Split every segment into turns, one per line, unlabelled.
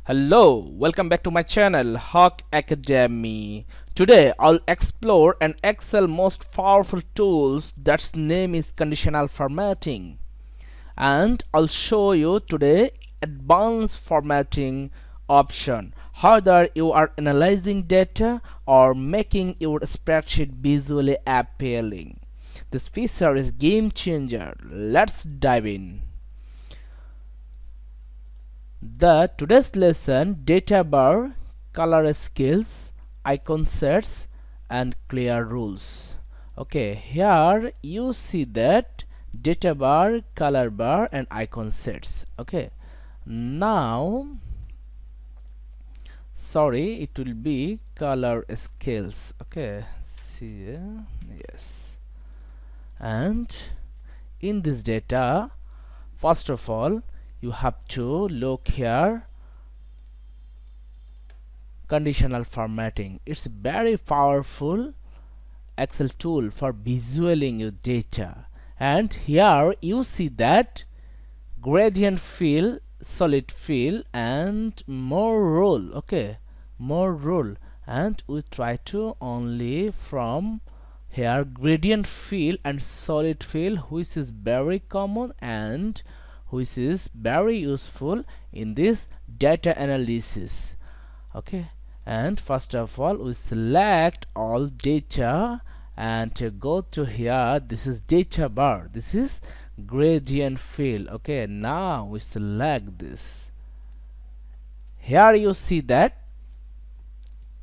Hello, welcome back to my channel Hawk Academy. Today I'll explore an Excel most powerful tools that's name is conditional formatting, and I'll show you today advanced formatting option, whether you are analyzing data or making your spreadsheet visually appealing. This feature is game changer. Let's dive in. The today's lesson data bar, color skills, icon sets and clear rules. Okay, here you see that data bar, color bar and icon sets. Okay, now sorry, it will be color skills. Okay, see, yes, and in this data, first of all you have to look here, conditional formatting. It's a very powerful Excel tool for visualizing your data, and here you see that gradient fill, solid fill and more rule. Okay, more rule, and we try to only from here gradient fill and solid fill, which is very common and which is very useful in this data analysis. Okay, and first of all we select all data and go to here. This is data bar, this is gradient fill. Okay, now we select this. Here you see that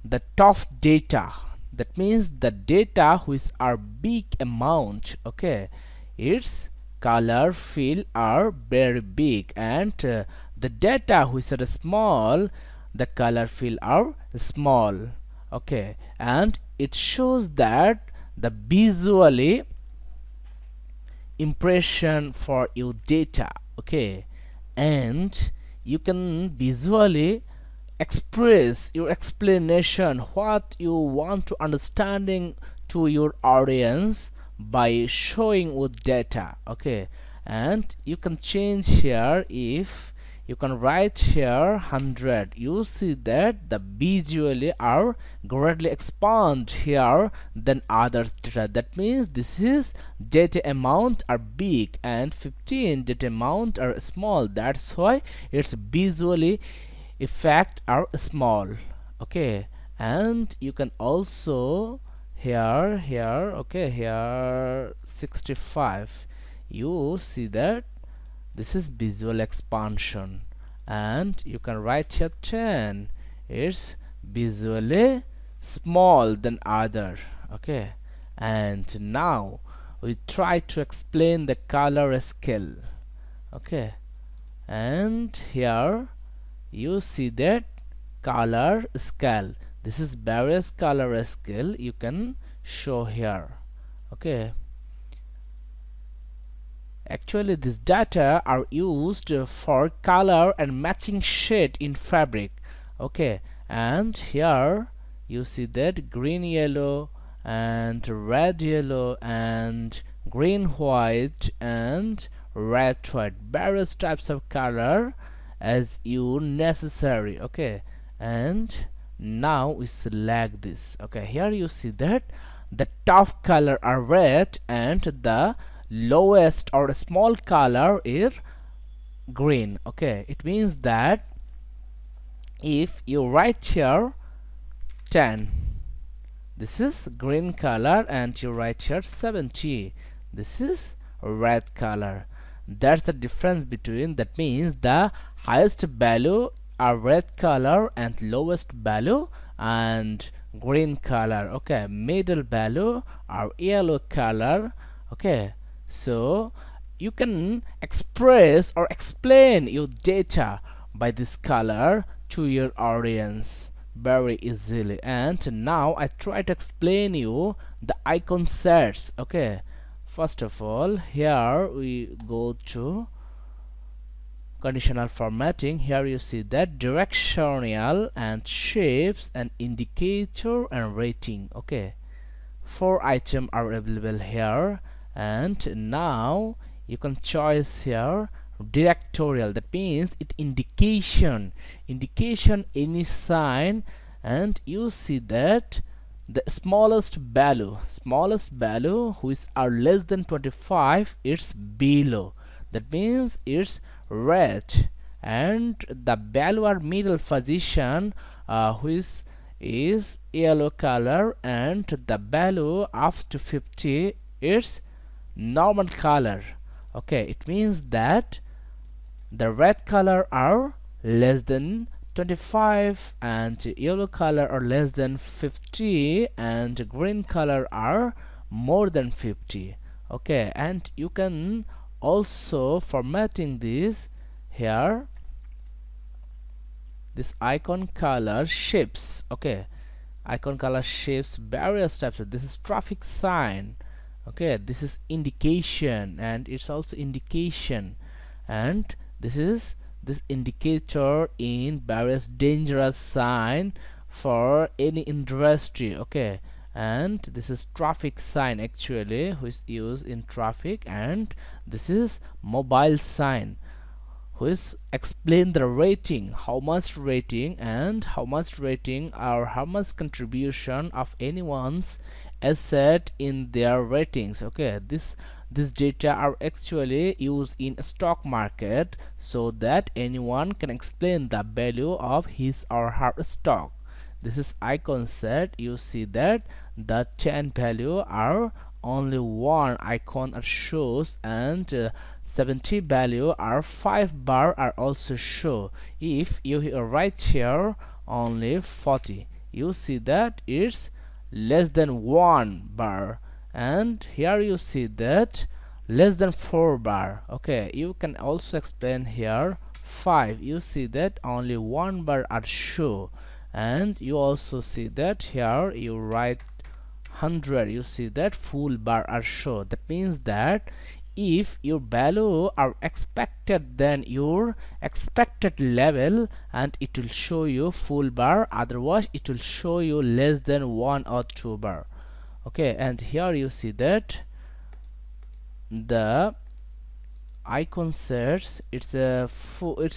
the top data, that means the data which are big amount. Okay, its color fill are very big, and the data which are small, the color fill are small. Okay, and it shows that the visually impression for your data. Okay, and you can visually express your explanation, what you want to understanding to your audience by showing with data. Okay, and you can change here. If you can write here 100, you see that the visually are greatly expand here than others data. That means this is data amount are big and 15 data amount are small. That's why it's visually effect are small. Okay, and you can also here okay, here 65, you see that this is visual expansion, and you can write here 10, it's visually small than other. Okay, and now we try to explain the color scale. Okay, and here you see that color scale, this is various color scale you can show here. Okay, actually this data are used for color and matching shade in fabric. Okay, and here you see that green yellow and red yellow and green white and red white, various types of color as you necessary. Okay, and now we select this. Okay, here you see that the top color are red and the lowest or small color is green. Okay, it means that if you write here 10, this is green color, and you write here 70, this is red color. That's the difference between, that means the highest value are red color and lowest value and green color. Okay, middle value are yellow color. Okay, so you can express or explain your data by this color to your audience very easily. And now I try to explain you the icon sets. Okay, first of all here we go to conditional formatting. Here you see that directional and shapes and indicator and rating. Okay, 4 items are available here, and now you can choose here directorial, that means it indication any sign, and you see that the smallest value which are less than 25, it's below, that means it's red, and the value are middle position, which is yellow color, and the value up to 50 is normal color. Okay, it means that the red color are less than 25, and yellow color are less than 50, and green color are more than 50. Okay, and you can also formatting this here, this icon color shapes. Okay, icon color shapes various types. This is traffic sign. Okay, this is indication, and it's also indication, and this is this indicator in various dangerous sign for any industry. Okay, and this is traffic sign actually, which is used in traffic, and this is mobile sign, which explain the rating, how much rating, and how much rating or how much contribution of anyone's asset in their ratings. Okay, this data are actually used in stock market, so that anyone can explain the value of his or her stock. This is icon set. You see that the 10 value are only one icon are shows, and 70 value are 5 bar are also show. If you write here only 40, you see that it's less than 1 bar, and here you see that less than 4 bar. Okay, you can also explain here 5, you see that only 1 bar are show, and you also see that here you write 100, you see that full bar are show. That means that if your value are expected, then your expected level, and it will show you full bar, otherwise it will show you less than 1 or 2 bar. Okay, and here you see that the icon says it's a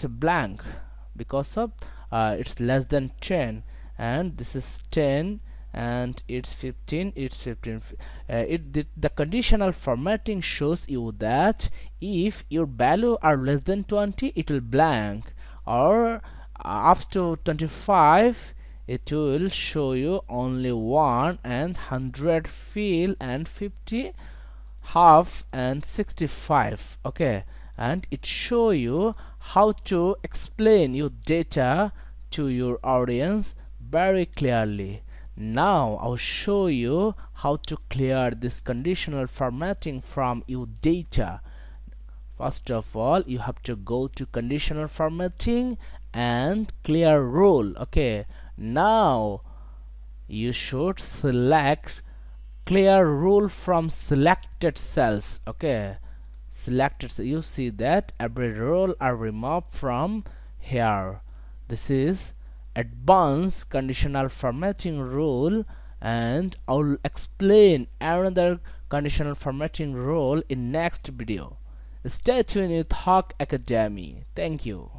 blank because of it's less than 10, and this is 10, and it's 15, it's 15. The conditional formatting shows you that if your value are less than 20, it will blank, or up to 25 it will show you only 1, and 100 fill, and 50 half, and 65. Okay, and it show you how to explain your data to your audience very clearly. Now I'll show you how to clear this conditional formatting from your data. First of all, you have to go to conditional formatting and clear rule. Okay, now you should select clear rule from selected cells. Okay, selected, so you see that every rule are removed from here. This is advanced conditional formatting rule, and I'll explain another conditional formatting rule in next video. Stay tuned with Hawk Academy. Thank you.